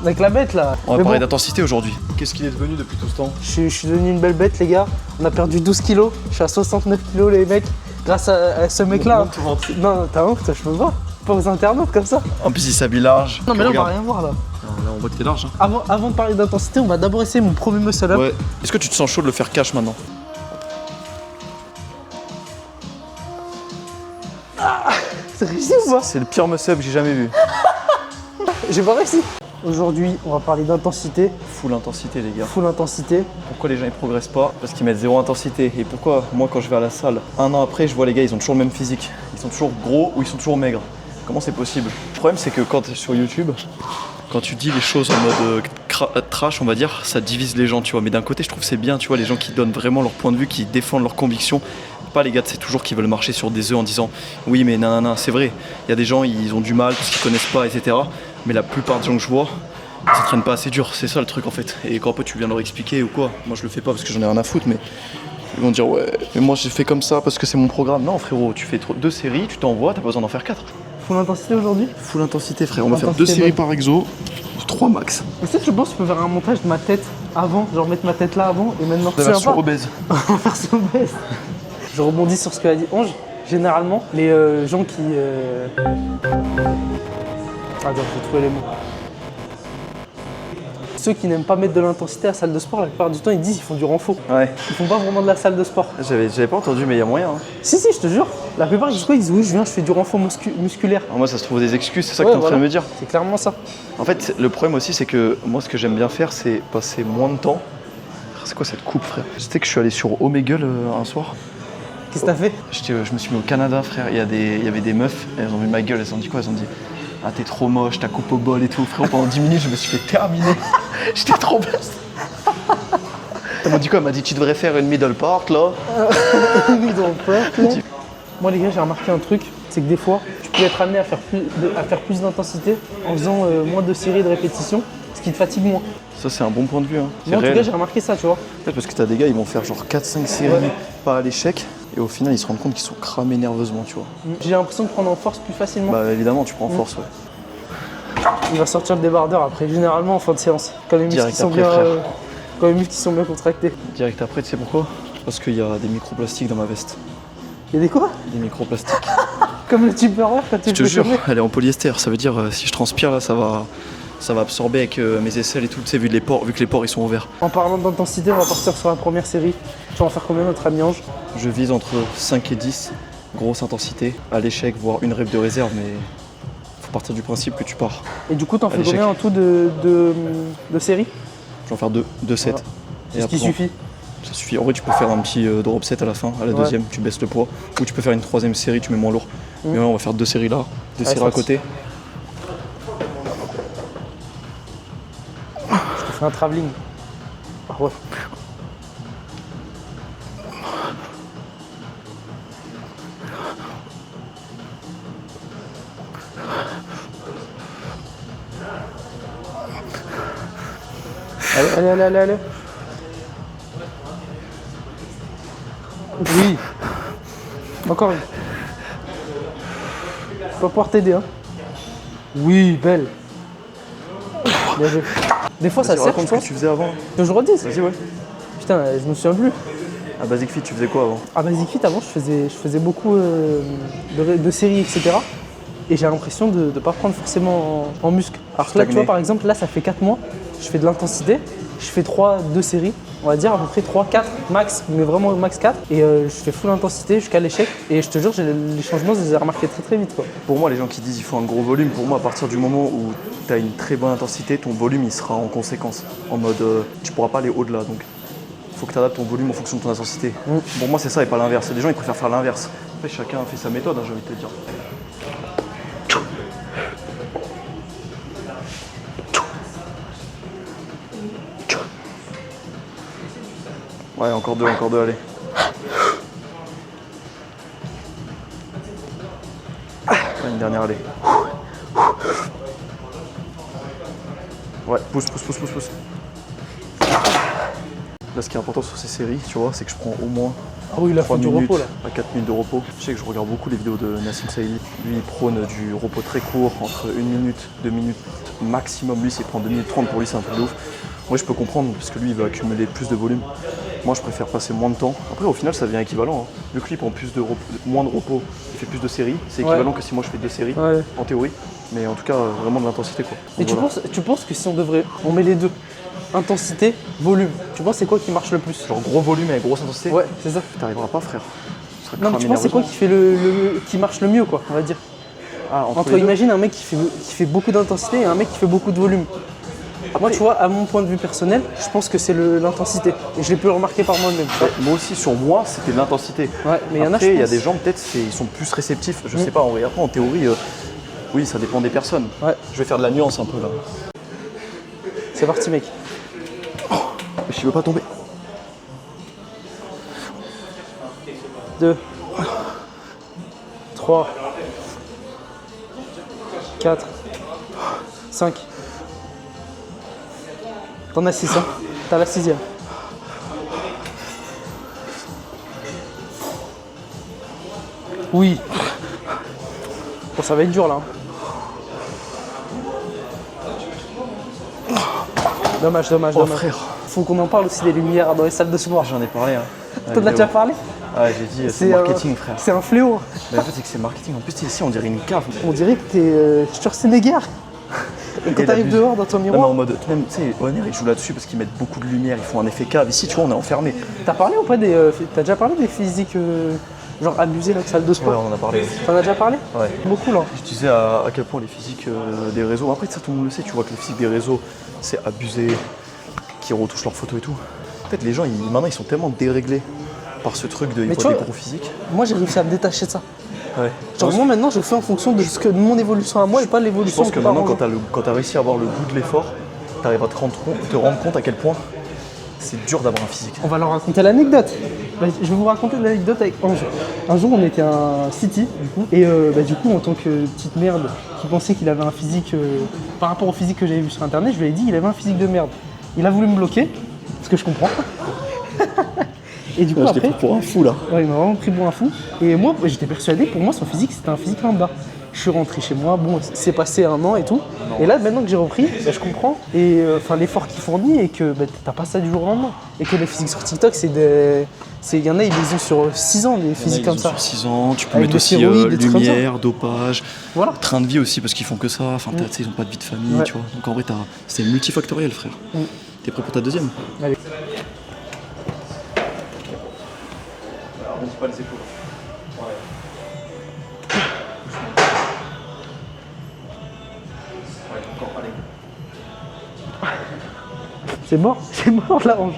Avec la bête là. On va Mais parler bon, d'intensité aujourd'hui. Qu'est-ce qu'il est devenu depuis tout ce temps? je suis devenu une belle bête les gars. On a perdu 12 kilos. Je suis à 69 kilos les mecs. Grâce à ce mec là. Non, t'as honte, je peux pas. Pas aux internautes comme ça. En plus, il s'habille large. Non mais là on va Regarde. rien voir là. Là, on voit que t'es large. Hein. Avant de parler d'intensité, on va d'abord essayer mon premier muscle up. Ouais. Est-ce que tu te sens chaud de le faire cash maintenant? C'est réussi ou pas? C'est le pire muscle-up que j'ai jamais vu. J'ai pas réussi. Aujourd'hui, on va parler d'intensité, Full intensité, les gars. full intensité. Pourquoi les gens ils progressent pas? Parce qu'ils mettent zéro intensité. Et pourquoi moi quand je vais à la salle, un an après, je vois les gars, ils ont toujours le même physique. Ils sont toujours gros ou ils sont toujours maigres. Comment c'est possible? Le problème c'est que quand tu es sur YouTube, quand tu dis les choses en mode trash, on va dire, ça divise les gens, tu vois. Mais d'un côté, je trouve que c'est bien, tu vois, les gens qui donnent vraiment leur point de vue, qui défendent leurs convictions. Pas les gars, c'est toujours qui veulent marcher sur des œufs en disant oui mais nanana, c'est vrai. Il y a des gens, ils ont du mal parce qu'ils connaissent pas, etc. Mais la plupart des gens que je vois, ils s'entraînent pas assez dur, c'est ça le truc en fait. Et quand tu viens leur expliquer ou quoi, moi je le fais pas parce que j'en ai rien à foutre, mais ils vont dire ouais, mais moi j'ai fait comme ça parce que c'est mon programme. Non frérot, tu fais 2 séries, tu t'envoies, t'as pas besoin d'en faire 4. Full intensité aujourd'hui. Full intensité frère, on va faire Intensité 2 séries bonne. par exo, 3 max. Mais tu sais, je pense que je peux faire un montage de ma tête avant, genre mettre ma tête là avant et maintenant. La version obèse. On va faire ça obèse. Je rebondis sur ce qu'a dit Ange. Généralement, les gens qui. Attends, je vais trouver les mots. Ceux qui n'aiment pas mettre de l'intensité à la salle de sport, la plupart du temps, ils disent qu'ils font du renfort. Ouais, Ils font pas vraiment de la salle de sport. j'avais pas entendu mais il y a moyen. Hein. Si, je te jure. La plupart, ils disent quoi? Ils disent oui, je viens, je fais du renfort musculaire. Alors moi ça se trouve des excuses, c'est ça Ouais, que t'es en train voilà. de me dire. C'est clairement ça. En fait, le problème aussi, c'est que moi, ce que j'aime bien faire, c'est passer moins de temps. C'est quoi cette coupe, frère? Tu sais que je suis allé sur Omegle un soir. Qu'est-ce que t'as fait? Je me suis mis au Canada, frère. Il y avait des meufs, elles ont vu ma gueule, elles ont dit quoi? Elles ont dit ah, t'es trop moche, ta coupe au bol et tout. Frérot, pendant 10 minutes, je me suis fait terminer. J'étais trop blessé. Elle m'a dit quoi? Elle m'a dit tu devrais faire une middle part là. Ils ont peur, là. Moi, les gars, j'ai remarqué un truc, c'est que des fois, tu peux être amené à faire plus d'intensité en faisant moins de séries de répétitions, ce qui te fatigue moins. Ça, c'est un bon point de vue. Hein. Moi, en tout réel. cas, j'ai remarqué ça, tu vois. Ouais, parce que t'as des gars, ils vont faire genre 4-5 séries, Ouais. pas à l'échec. Et au final, ils se rendent compte qu'ils sont cramés nerveusement, tu vois. J'ai l'impression de prendre en force plus facilement. Bah évidemment, tu prends en force, ouais. Il va sortir le débardeur après, généralement en fin de séance, quand les muscles Direct sont après, bien, frère. quand les muscles sont bien contractés. Direct après, tu sais pourquoi? Parce qu'il y a des microplastiques dans ma veste. Il y a des quoi? Des microplastiques. Comme le Tupperware quand tu Je te le jure, fais. elle est en polyester. Ça veut dire si je transpire là, ça va absorber avec mes aisselles et tout. Tu sais, vu que les pores ils sont ouverts. En parlant d'intensité, on va partir sur la première série. Tu vas en faire combien, notre ami Ange? Je vise entre 5 et 10. Grosse intensité. À l'échec, voire une rep de réserve, mais faut partir du principe que tu pars. Et du coup, t'en fais l'échec. combien en tout de séries? Je vais en faire 2 sets. Voilà. Et C'est ce qui après, suffit. Ça suffit. En vrai, tu peux faire un petit drop set à la fin, à la Ouais. deuxième, tu baisses le poids. Ou tu peux faire une 3e série, tu mets moins lourd. Mais ouais, on va faire 2 séries là, 2 séries ça, à côté. Je te fais un travelling. Ah ouais. Allez. Oui. Encore une. Je vais pas pouvoir t'aider, hein. Oui, belle. Bien joué. Des fois, ça Vas-y, sert, raconte je ce que pense. tu faisais avant. Que je redise. Vas-y, ouais. Putain, je me souviens plus. À Basic Fit, tu faisais quoi avant? À Basic Fit, avant, je faisais beaucoup de séries, etc. Et j'ai l'impression de ne pas prendre forcément en muscle. Alors que là, tu vois, par exemple, là, ça fait 4 mois, je fais de l'intensité, je fais 2 séries, on va dire à peu près 3, 4 max, mais vraiment max 4. Et je fais full intensité jusqu'à l'échec. Et je te jure, les changements, je les ai remarqués très vite, quoi. Pour moi, les gens qui disent qu'il faut un gros volume, pour moi, à partir du moment où tu as une très bonne intensité, ton volume, il sera en conséquence. En mode, tu pourras pas aller au-delà. Donc, il faut que tu adaptes ton volume en fonction de ton intensité. Pour moi, c'est ça et pas l'inverse. Les gens, ils préfèrent faire l'inverse. Après, chacun fait sa méthode, hein, j'ai envie de te dire. Ouais, encore deux, allez. Ouais, une dernière, allez. Ouais, pousse. Là, ce qui est important sur ces séries, tu vois, c'est que je prends au moins Ah oui, il a fait 3 du minutes repos là. à 4 minutes de repos. Je sais que je regarde beaucoup les vidéos de Nassim Saïli. Lui, il prône du repos très court, entre 1 minute, 2 minutes maximum. Lui, s'il prend 2 minutes 30, pour lui, c'est un truc de ouf. Moi, je peux comprendre, parce que lui, il veut accumuler plus de volume. Moi, je préfère passer moins de temps. Après, au final, ça devient équivalent. Hein. Vu que lui, il prend moins de repos, il fait plus de séries. C'est équivalent que si moi, je fais 2 séries, en théorie. Mais en tout cas, vraiment de l'intensité, quoi. Et voilà. tu penses que si on met les deux, intensité, volume, tu penses c'est quoi qui marche le plus? Genre gros volume et grosse intensité? Ouais, c'est ça. T'arriveras pas, frère. Non, mais tu penses c'est quoi qui fait qui marche le mieux, quoi, on va dire? Ah, entre imagine un mec qui fait beaucoup d'intensité et un mec qui fait beaucoup de volume. Moi, tu vois, à mon point de vue personnel, je pense que c'est l'intensité. Et je l'ai pu le remarquer par moi-même. Moi aussi, sur moi, c'était l'intensité. Ouais, mais après, il y a des gens, peut-être, ils sont plus réceptifs. Je sais pas, en vrai. Après, en théorie, oui, ça dépend des personnes. Ouais. Je vais faire de la nuance un peu, là. C'est parti, mec. Je veux pas tomber. 2, 3, 4, 5. T'en as 6, hein? T'as la 6e. Oui. Bon, ça va être dur là. Dommage. Oh, frère. Faut qu'on en parle aussi des lumières dans les salles de sport. J'en ai parlé, hein. T'en as déjà parlé? Ah, j'ai dit, c'est marketing, frère. C'est un fléau. Mais en fait, c'est que c'est marketing. En plus, ici, on dirait une cave. On dirait que t'es Schwarzenegger. Et quand t'arrives dehors dans ton Non, miroir. mais en mode, même, tu sais, Honor, ils jouent là-dessus parce qu'ils mettent beaucoup de lumière, ils font un effet cave. Ici, tu vois, on est enfermé. T'as parlé ou pas t'as déjà parlé des physiques genre amusées, la salle de sport? Ouais, on en a parlé. T'en as déjà parlé? Ouais. Beaucoup là. Je disais à quel point les physiques des réseaux. Après, ça, tout le monde le sait, tu vois que les physiques des réseaux, c'est abusé, qui retouchent leurs photos et tout. En fait, les gens, maintenant, ils sont tellement déréglés par ce truc de ils voient des gros physiques. Moi, j'ai réussi à me détacher de ça. Ouais. Genre, moi, maintenant, je fais en fonction de mon évolution à moi et pas l'évolution. Je pense que maintenant, quand t'as réussi à avoir le goût de l'effort, t'arrives à te rendre compte à quel point c'est dur d'avoir un physique. On va leur raconter l'anecdote. Je vais vous raconter l'anecdote avec Ange. Un jour, on était à un City, du coup, et du coup, en tant que petite merde qui pensait qu'il avait un physique, par rapport au physique que j'avais vu sur internet, je lui ai dit qu'il avait un physique de merde. Il a voulu me bloquer, ce que je comprends. Et du coup, je t'ai pris pour un fou là. Ouais, il m'a vraiment pris pour un fou. Et moi, j'étais persuadé, pour moi, son physique, c'était un physique lambda. Je suis rentré chez moi, bon, c'est passé 1 an et tout. Non. Et là, maintenant que j'ai repris, je comprends. Et l'effort qu'il fournit et que t'as pas ça du jour au lendemain. Et que les physiques sur TikTok, il y en a, ils les ont sur 6 ans, des physiques comme ça. Sur 6 ans, tu peux avec mettre aussi lumière, dopage, train de vie aussi, parce qu'ils font que ça. Enfin, ils n'ont pas de vie de famille, tu vois. Donc en vrai, c'est multifactoriel, frère. T'es prêt pour ta deuxième? Allez. On dit pas les épaules. Ouais. Ouais, encore, allez. C'est mort la hanche.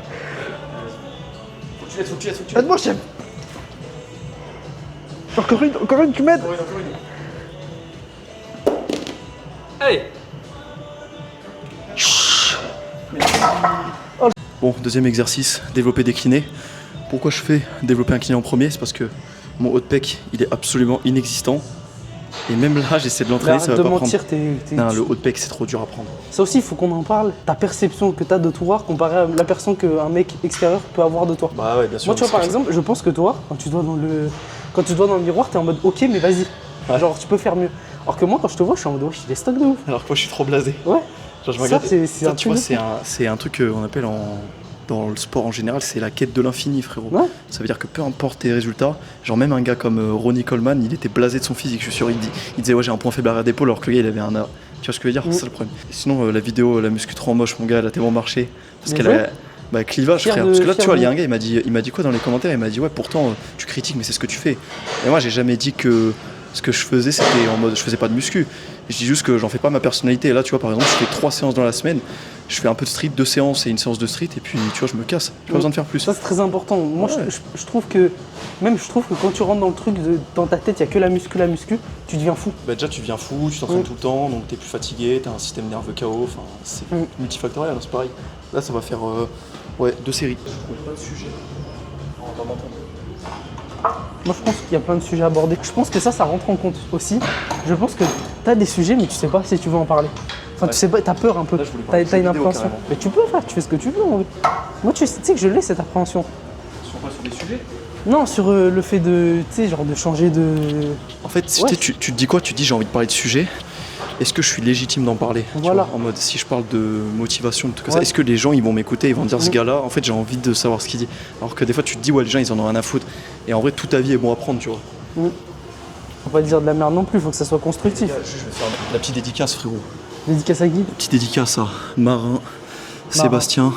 Faut que tu l'aides. Aide-moi, chef. Encore une, tu m'aides. Encore une. Allez. Bon, deuxième exercice, développer décliné. Pourquoi je fais développer incliné en premier? C'est parce que mon haut de pec, il est absolument inexistant. Et même là, j'essaie de l'entraîner, ça va pas prendre. Non, le haut de pec, c'est trop dur à prendre. Ça aussi, il faut qu'on en parle. Ta perception que tu as de toi comparée à la personne qu'un mec extérieur peut avoir de toi. Bah ouais, bien sûr. Moi, tu vois, par exemple, je pense que toi, quand tu te vois dans le miroir, t'es en mode ok, mais vas-y. Ouais. Genre, tu peux faire mieux. Alors que moi, quand je te vois, je suis en mode ouais, je suis des stocks de ouf. Alors que moi, je suis trop blasé. Ouais. Genre, je me regarde. Ça, tu vois, c'est un truc qu'on appelle dans le sport en général, c'est la quête de l'infini, frérot. Ouais. Ça veut dire que peu importe tes résultats, genre même un gars comme Ronnie Coleman, il était blasé de son physique, je suis sûr, il disait ouais j'ai un point faible arrière d'épaule alors que le gars il avait un... Tu vois ce que je veux dire? C'est ça le problème. Et sinon la vidéo, la muscu trop en moche, mon gars, elle a tellement marché. Parce qu'elle a... Bah clivage frère, parce que là tu vois, il y a un gars, il m'a dit quoi dans les commentaires? Il m'a dit ouais pourtant tu critiques mais c'est ce que tu fais. Et moi j'ai jamais dit que ce que je faisais c'était en mode, je faisais pas de muscu. Je dis juste que j'en fais pas ma personnalité. Et là tu vois par exemple je fais 3 séances dans la semaine. Je fais un peu de street, 2 séances et une séance de street et puis tu vois je me casse, j'ai pas besoin de faire plus. Ça c'est très important. Moi je trouve que quand tu rentres dans le truc, dans ta tête il y a que la muscu, tu deviens fou. Bah déjà tu deviens fou, tu t'entraînes tout le temps, donc t'es plus fatigué, t'as un système nerveux KO, enfin c'est multifactoriel, c'est pareil. Là ça va faire 2 séries. Je trouve pas de sujet. On va pas m'entendre. Moi je pense qu'il y a plein de sujets à aborder. Je pense que ça rentre en compte aussi. Je pense que t'as des sujets mais tu sais pas si tu veux en parler. Enfin, tu sais pas, t'as peur un peu, t'as une appréhension. Mais tu peux faire, tu fais ce que tu veux. Moi, tu sais que je l'ai cette appréhension. Sur quoi? Sur des sujets? Non, sur le fait de, tu sais, genre de changer de... En fait, tu te dis quoi? Tu te dis j'ai envie de parler de sujet. Est-ce que je suis légitime d'en parler? Voilà. En mode, si je parle de motivation, de tout ça, est-ce que les gens ils vont m'écouter, ils vont dire ce gars-là, en fait j'ai envie de savoir ce qu'il dit. Alors que des fois tu te dis ouais les gens ils en ont rien à foutre. Et en vrai toute ta vie est bon à prendre, tu vois. Faut pas dire de la merde non plus, faut que ça soit constructif. Je vais faire la petite dédicace frérot. Dédicace à qui? Petite dédicace à Marin, Sébastien.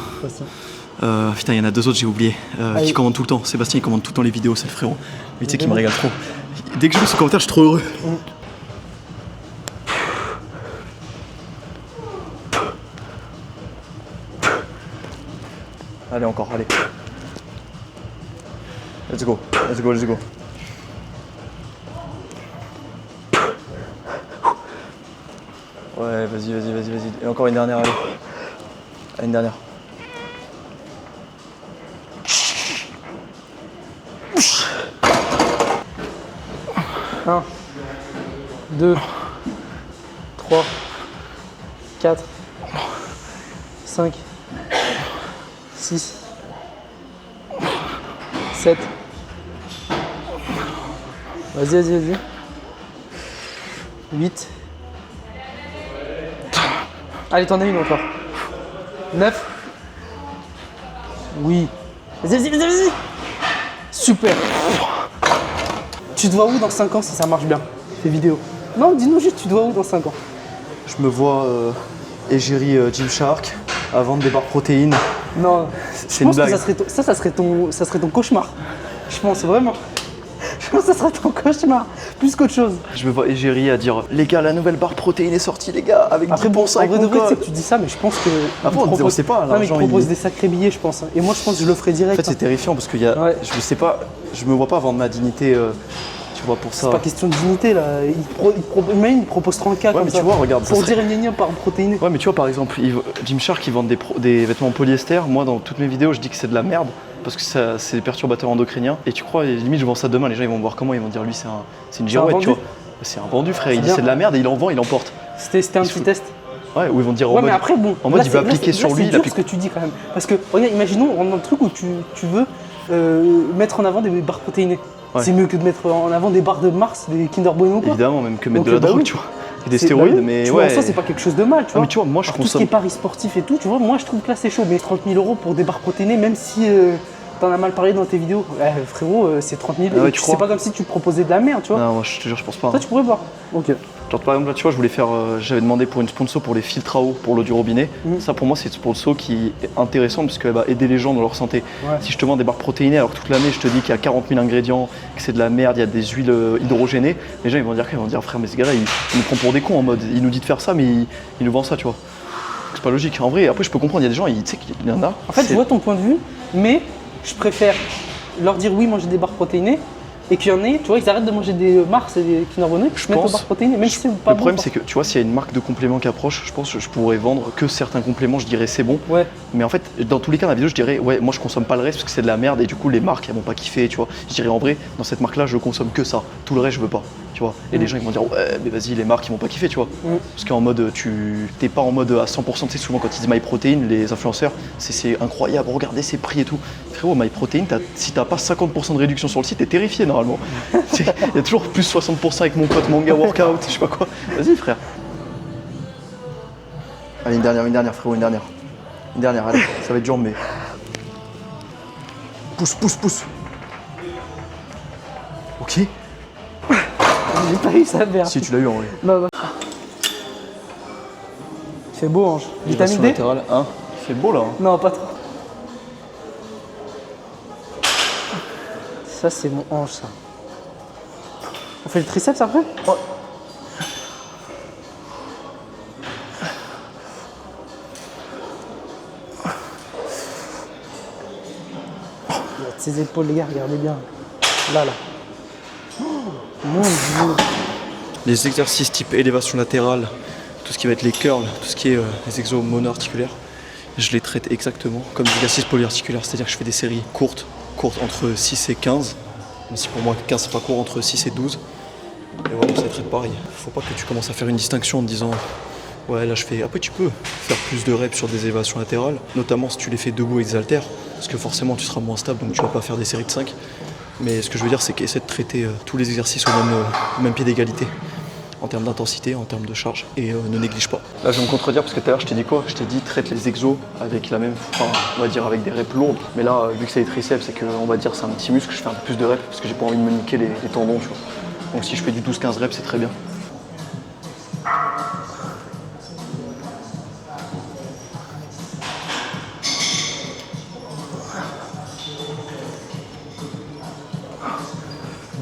Putain, il y en a 2 autres, j'ai oublié. Qui commandent tout le temps. Sébastien, il commande tout le temps les vidéos, c'est le frérot. Mais tu sais qu'il me régale trop. Dès que je lis ce commentaire, je suis trop heureux. Allez, encore, allez. Let's go, let's go, let's go. Ouais, vas-y, vas-y, vas-y, vas-y. Et encore une dernière, allez. Allez, une dernière. 1, 2, 3, 4, 5, 6, 7. Vas-y, vas-y, vas-y. 8. Allez, t'en as une encore. 9. Oui. Vas-y, vas-y, vas-y, vas-y. Super. Tu te vois où dans 5 ans si ça marche bien, tes vidéos? Non, dis-nous juste, tu te vois où dans 5 ans? Je me vois égérie Gymshark à vendre des barres protéines. Non, c'est une blague. Ça serait ton cauchemar. Je pense vraiment. Je pense que ça serait ton cauchemar, plus qu'autre chose. Je me vois égérie à dire les gars, la nouvelle barre protéine est sortie, les gars, avec après, 10% en vrai de vrai, code. c'est que tu dis ça, mais je pense que. Après, on sait pas. Non, mais ils proposent des sacrés billets, je pense. Et moi, je pense que je le ferai direct. En fait, c'est terrifiant parce que je sais pas, je me vois pas vendre ma dignité. Tu vois, pour ça. C'est pas question de dignité là. Ils proposent 30K ouais, comme mais ça. tu vois, regarde. Pour dire une ligne par protéinée. Ouais, mais tu vois, par exemple, Gymshark, ils vendent des vêtements polyester. Moi, dans toutes mes vidéos, je dis que c'est de la merde parce que c'est des perturbateurs endocriniens. Et tu crois, limite, je vends ça demain, les gens ils vont me voir comment, ils vont dire lui, c'est une girouette, tu vois. C'est un vendu, frère. Il dit c'est de la merde et il en vend, il en porte. C'était un petit test. Ouais, où ils vont dire ouais, mais après, bon. En mode, il veut appliquer sur lui. C'est dur ce que tu dis quand même. Parce que, regarde, imaginons, on est dans le truc où tu veux mettre en avant des barres protéinées. Ouais. C'est mieux que de mettre en avant des barres de Mars, des Kinder Bueno quoi. Évidemment, même que mettre de la drogue, tu vois. Et des stéroïdes, mais tu ouais. vois, ça, c'est pas quelque chose de mal, tu vois. Mais tu vois, moi, je consomme. Tout ce qui est paris sportif et tout, tu vois, moi, je trouve que là, c'est chaud. Mais 30 000 € pour des barres protéinées, même si t'en as mal parlé dans tes vidéos, frérot, c'est 30 000 €. Ouais, c'est pas comme si tu proposais de la merde, tu vois. Non, moi, je te jure, je pense pas. Toi, tu pourrais boire. Ok. Genre, par exemple, là, tu vois, je voulais faire. J'avais demandé pour une sponsor pour les filtres à eau pour l'eau du robinet. Ça, pour moi, c'est une sponsor qui est intéressante parce qu'elle va aider les gens dans leur santé. Ouais. Si je te vends des barres protéinées alors que toute l'année, je te dis qu'il y a 40 000 ingrédients, que c'est de la merde, il y a des huiles hydrogénées, les gens ils vont dire frère, mais ce gars-là, il nous prend pour des cons en mode. Il nous dit de faire ça, mais il nous vend ça, tu vois. C'est pas logique. En vrai, après, je peux comprendre, il y a des gens, tu sais qu'il y en a. En fait, je vois ton point de vue, mais je préfère leur dire oui, manger des barres protéinées. Et qu'il y en ait, tu vois, ils arrêtent de manger des Mars et des Kinder Bueno, je mettent aux barres protéinées, même si c'est pas bon. Le problème, c'est que, tu vois, s'il y a une marque de compléments qui approche, je pense que je pourrais vendre que certains compléments, je dirais c'est bon. Ouais. Mais en fait, dans tous les cas, dans la vidéo, je dirais, ouais, moi je consomme pas le reste parce que c'est de la merde et du coup, les marques, elles vont pas kiffer, tu vois. Je dirais en vrai, dans cette marque-là, je consomme que ça. Tout le reste, je veux pas, tu vois. Et les gens, ils vont dire, ouais, mais vas-y, les marques, ils vont pas kiffer, tu vois. Parce qu'en mode, t'es pas en mode à 100%, tu sais, souvent quand ils disent MyProtein, les influenceurs, c'est incroyable, regardez ces prix et tout. Frérot, MyProtein, si t'as pas 50% de réduction sur le site, t'es terrifié normalement. Il y a toujours plus 60% avec mon pote Manga Workout, je sais pas quoi. Vas-y frère. Allez, une dernière frérot, une dernière. Une dernière, allez, ça va être dur mais. Pousse. Ok. J'ai pas eu ça, merde. Si, tu l'as eu en vrai. Non. C'est beau, Ange. Vitamine D latérale, hein. C'est beau là. Hein. Non, pas trop. Ça, c'est mon hanche, ça. On fait le triceps après? Ouais. Ses épaules, les gars, regardez bien. Là. Oh, mon Dieu. Les exercices type élévation latérale, tout ce qui va être les curls, tout ce qui est les exos mono-articulaires, je les traite exactement comme des exercices polyarticulaires. C'est-à-dire que je fais des séries courtes entre 6 et 15. Même si pour moi 15 c'est pas court, entre 6 et 12. Et vraiment ça traite pareil. Faut pas que tu commences à faire une distinction en te disant ouais là je fais. Après tu peux faire plus de reps sur des élévations latérales, notamment si tu les fais debout avec des haltères, parce que forcément tu seras moins stable donc tu vas pas faire des séries de 5. Mais ce que je veux dire, c'est qu'essaie de traiter tous les exercices au même pied d'égalité. En termes d'intensité, en termes de charge, et ne néglige pas. Là, je vais me contredire parce que tout à l'heure, je t'ai dit quoi? Je t'ai dit traite les exos avec la même, on va dire avec des reps lourdes. Mais là, vu que c'est les triceps, c'est que, on va dire, c'est un petit muscle, je fais un peu plus de reps parce que j'ai pas envie de me niquer les tendons, tu vois. Donc si je fais du 12-15 reps, c'est très bien.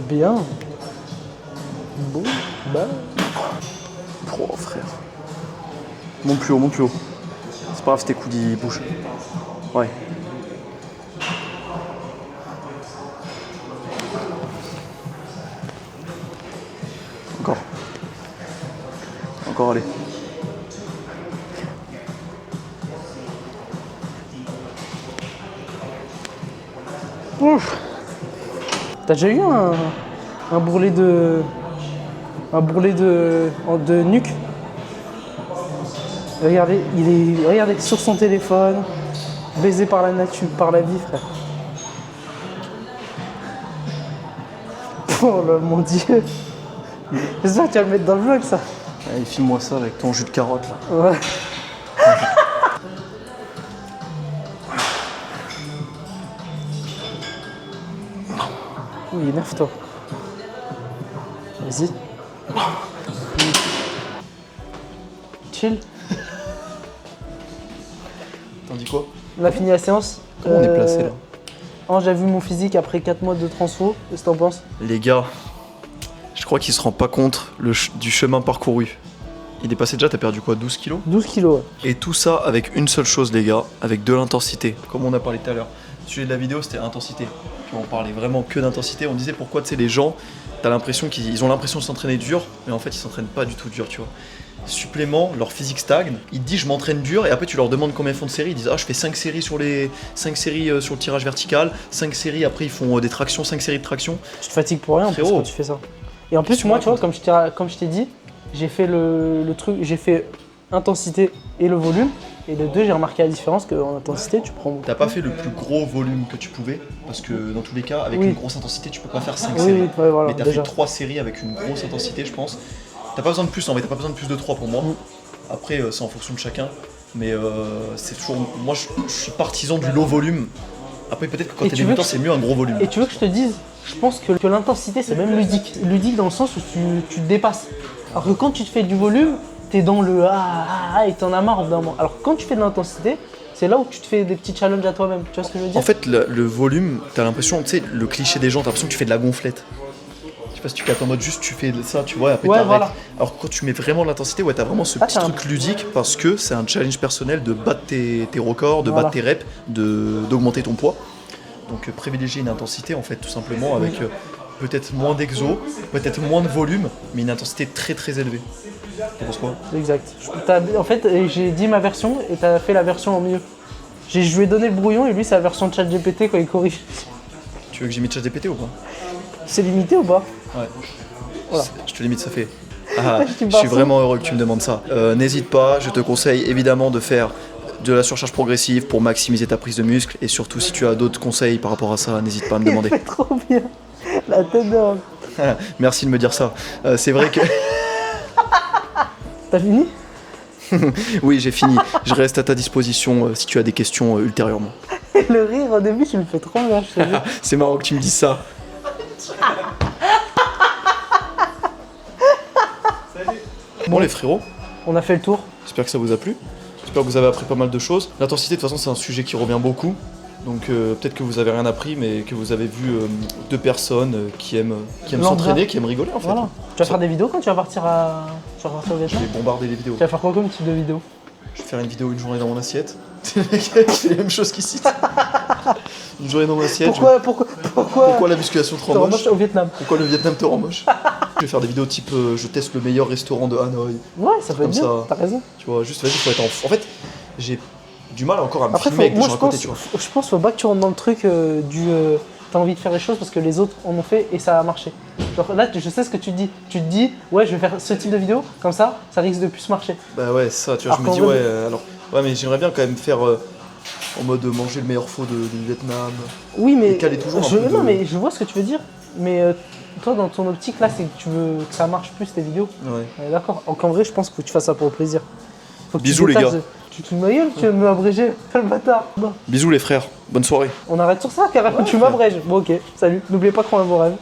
Bien. Bon, bah. Oh frère. Monte plus haut, monte plus haut. C'est pas grave si tes coudes ils bougent. Ouais. Encore. Encore, allez. Ouf. T'as déjà eu un bourrelet de. Un bourrelet de nuque? Regardez, regardez, sur son téléphone, baisé par la nature, par la vie, frère. Oh là, mon Dieu. J'espère que tu vas le mettre dans le vlog, ça. Allez, filme-moi ça avec ton jus de carotte là. Ouais. Oui, énerve-toi. Vas-y. Chill. T'en dis quoi? On a fini la séance. Comment on est placé là? J'ai vu mon physique après 4 mois de transfo. Qu'est-ce que t'en penses? Les gars, je crois qu'il se rend pas compte du chemin parcouru. Il est passé déjà, t'as perdu quoi, 12 kilos? 12 kilos, ouais. Et tout ça avec une seule chose, les gars, avec de l'intensité. Comme on a parlé tout à l'heure. Le sujet de la vidéo, c'était intensité. Puis on parlait vraiment que d'intensité. On disait pourquoi, tu sais, les gens, t'as l'impression qu'ils ont l'impression de s'entraîner dur, mais en fait, ils s'entraînent pas du tout dur, tu vois. Supplément, leur physique stagne. Ils te disent je m'entraîne dur, et après tu leur demandes combien ils font de séries. Ils disent je fais 5 séries sur le tirage vertical, 5 séries, après ils font des tractions, 5 séries de tractions. Tu te fatigues pour rien en plus quand tu fais ça. Et en plus, moi, tu vois, comme je t'ai dit, j'ai fait le truc, j'ai fait intensité et le volume. Et les deux, j'ai remarqué la différence qu'en intensité, tu prends beaucoup. T'as pas fait le plus gros volume que tu pouvais, parce que dans tous les cas, avec une grosse intensité, tu peux pas faire 5 séries. Oui, ouais, voilà, mais t'as fait 3 séries avec une grosse intensité, je pense. T'as pas besoin de plus, en fait, t'as pas besoin de plus de 3 pour moi. Après, c'est en fonction de chacun. Mais c'est toujours. Moi, je suis partisan du low volume. Après, peut-être que quand t'es débutant, c'est mieux un gros volume. Et tu veux que je te dise, je pense que l'intensité, c'est même ludique. Ludique dans le sens où tu te dépasses. Alors que quand tu te fais du volume, t'es dans le et t'en as marre d'un moment. Alors quand tu fais de l'intensité, c'est là où tu te fais des petits challenges à toi-même. Tu vois ce que je veux dire? En fait, le volume, t'as l'impression, tu sais, le cliché des gens, t'as l'impression que tu fais de la gonflette. Je sais pas si tu captes en mode juste tu fais ça, tu vois, et après t'arrêtes. Voilà. Alors que quand tu mets vraiment de l'intensité, ouais, t'as vraiment ce petit truc ludique parce que c'est un challenge personnel de battre tes records, de battre tes reps, d'augmenter ton poids. Donc privilégier une intensité en fait, tout simplement, avec peut-être moins d'exo, peut-être moins de volume, mais une intensité très très élevée. Tu penses quoi? Exact. En fait, j'ai dit ma version et t'as fait la version en mieux. Je lui ai donné le brouillon et lui, c'est la version de ChatGPT quand il corrige. Tu veux que j'imite ChatGPT ou pas? C'est limité ou pas? Ouais. Voilà. Je te limite, ça fait. Je suis vraiment heureux que tu me demandes ça. N'hésite pas, je te conseille évidemment de faire de la surcharge progressive pour maximiser ta prise de muscle. Et surtout, si tu as d'autres conseils par rapport à ça, n'hésite pas à me demander. Il fait trop bien. La tête d'homme. Merci de me dire ça. C'est vrai que. T'as fini? Oui, j'ai fini. Je reste à ta disposition si tu as des questions ultérieurement. Le rire au début, tu me fais trop bien, je te jure. C'est marrant que tu me dises ça. Bon les frérots, on a fait le tour. J'espère que ça vous a plu. J'espère que vous avez appris pas mal de choses. L'intensité, de toute façon, c'est un sujet qui revient beaucoup. Donc peut-être que vous avez rien appris, mais que vous avez vu deux personnes qui aiment s'entraîner, qui aiment rigoler en fait. Voilà. Tu vas faire des vidéos quand tu vas partir au Vietnam? Je vais bombarder les vidéos. Tu vas faire quoi comme type de vidéo? Je vais faire une vidéo une journée dans mon assiette. Je fais les mêmes choses qu'ici. Une journée dans mon assiette. Pourquoi la musculation te rend moche au Vietnam? Pourquoi le Vietnam te rend moche? Je vais faire des vidéos type je teste le meilleur restaurant de Hanoï. Ouais, ça peut être bien, t'as raison. Tu vois, juste vas-y, faut être en fait, j'ai du mal encore à me filmer avec des gens à côté, tu vois. Je pense faut pas que tu rentres dans le truc t'as envie de faire les choses parce que les autres en ont fait et ça a marché. Genre là, je sais ce que tu te dis. Tu te dis, ouais, je vais faire ce type de vidéo, comme ça risque de plus marcher. Bah ouais, ça, tu vois, je me dis, ouais, alors, ouais, mais j'aimerais bien quand même faire En mode manger le meilleur faux du Vietnam. Oui, mais. Et caler toujours un peu Non, de- mais je vois ce que tu veux dire. Mais toi, dans ton optique, là, c'est que tu veux que ça marche plus tes vidéos. Ouais. Ouais, d'accord. Donc en vrai, je pense qu'il faut que tu fasses ça pour le plaisir. Faut que tu Bisous, les détaches gars. Tu te fous de ma gueule, tu viens de m'abréger. Quel bâtard. Bon, Bisous les frères, bonne soirée. on arrête sur ça, carrément. Ouais, Tu ok. m'abrèges. Bon, ok. Salut. N'oubliez pas de croire à vos rêves.